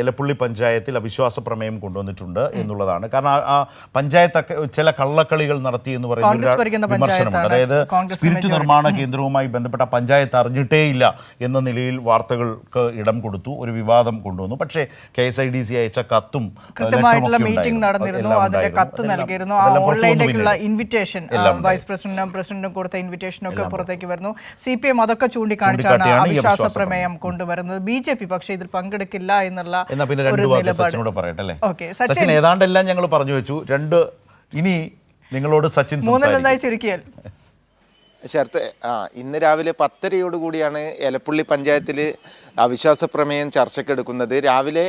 എലപ്പുള്ളി പഞ്ചായത്തിൽ അവിശ്വാസ പ്രമേയം കൊണ്ടുവന്നിട്ടുണ്ട് എന്നുള്ളതാണ്. കാരണം ആ പഞ്ചായത്ത് ചില കള്ളക്കളികൾ നടത്തി എന്ന് പറയുന്ന വിമർശനമുണ്ട്. അതായത് സ്പിരിറ്റ് നിർമ്മാണ കേന്ദ്രവുമായി ബന്ധപ്പെട്ട പഞ്ചായത്ത് അറിഞ്ഞിട്ടേയില്ല എന്ന നിലയിൽ വാർത്തകൾക്ക് ഇടം കൊടുത്തു, ഒരു വിവാദം കൊണ്ടുവന്നു. പക്ഷേ KSIDC അയച്ച കത്തും കൃത്യമായിട്ടുള്ള മീറ്റിംഗ് നടന്നിരുന്നു, അതിന്റെ കത്ത് നൽകിയിരുന്നു. ആ ഓൺലൈനിലേക്കുള്ള ഇൻവിറ്റേഷൻ വൈസ് പ്രസിഡന്റും കൊടുത്ത ഇൻവിറ്റേഷനൊക്കെ പുറത്തേക്ക് വരുന്നു. CPM അതൊക്കെ ചൂണ്ടിക്കാണിച്ചാണ് അവിശ്വാസ പ്രമേയം കൊണ്ടുവരുന്നത്. BJP പക്ഷേ ഇതിൽ പങ്കെടുക്കില്ല എന്നുള്ള സച്ചിൻ ഏതാണ്ടെല്ലാം ഞങ്ങൾ പറഞ്ഞു വെച്ചു. ഇനി നിങ്ങളോട് സച്ചിൻ ചുരുക്കിയാൽ ഇന്ന് രാവിലെ 10:30 എലപ്പുള്ളി പഞ്ചായത്തിൽ അവിശ്വാസ പ്രമേയം ചർച്ചയ്ക്കെടുക്കുന്നത്. രാവിലെ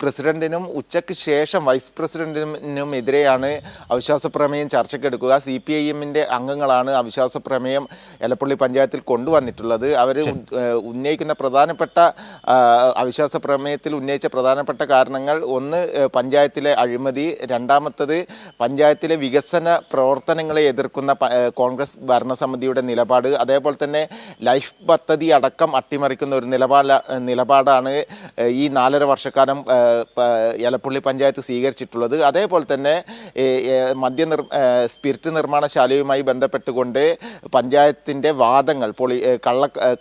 പ്രസിഡന്റിനും ഉച്ചയ്ക്ക് ശേഷം വൈസ് പ്രസിഡന്റിനും എതിരെയാണ് അവിശ്വാസ പ്രമേയം ചർച്ചയ്ക്കെടുക്കുക. CPIM-ന്റെ അംഗങ്ങളാണ് അവിശ്വാസ പ്രമേയം എലപ്പുള്ളി പഞ്ചായത്തിൽ കൊണ്ടുവന്നിട്ടുള്ളത്. അവർ ഉന്നയിക്കുന്ന പ്രധാനപ്പെട്ട അവിശ്വാസ പ്രമേയത്തിൽ ഉന്നയിച്ച പ്രധാനപ്പെട്ട കാരണങ്ങൾ, ഒന്ന് പഞ്ചായത്തിലെ അഴിമതി, രണ്ടാമത്തത് പഞ്ചായത്തിലെ വികസന പ്രവർത്തനങ്ങളെ എതിർക്കുന്ന കോൺഗ്രസ് ഭരണസമിതിയുടെ നിലപാട്, അതേപോലെ തന്നെ ലൈഫ് പദ്ധതി അടക്കം അട്ടിമറിക്കുന്ന ഒരു നിലപാടാണ് ഈ 4.5 വർഷക്കാലം എലപ്പുള്ളി പഞ്ചായത്ത് സ്വീകരിച്ചിട്ടുള്ളത്. അതേപോലെ തന്നെ സ്പിരിറ്റ് നിർമ്മാണശാലയുമായി ബന്ധപ്പെട്ടുകൊണ്ട് പഞ്ചായത്തിൻ്റെ വാദങ്ങൾ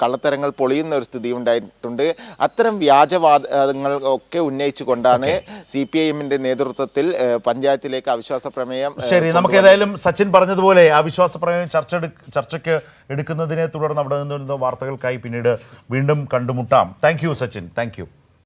കള്ളത്തരങ്ങൾ പൊളിയുന്ന ഒരു സ്ഥിതി ഉണ്ടായിട്ടുണ്ട്. അത്തരം വ്യാജവാദങ്ങൾ ഒക്കെ ഉന്നയിച്ചുകൊണ്ടാണ് CPIM-ന്റെ നേതൃത്വത്തിൽ പഞ്ചായത്തിലേക്ക് അവിശ്വാസ പ്രമേയം. ശരി, നമുക്ക് ഏതായാലും സച്ചിൻ പറഞ്ഞതുപോലെ അവിശ്വാസ പ്രമേയം ചർച്ചയ്ക്ക് എടുക്കുന്നതിനെ തുടർന്ന് അവിടെ നിന്നിരുന്ന വാർത്തകൾക്കായി പിന്നീട് വീണ്ടും കണ്ടുമുട്ടാം. Thank you Sachin, thank you.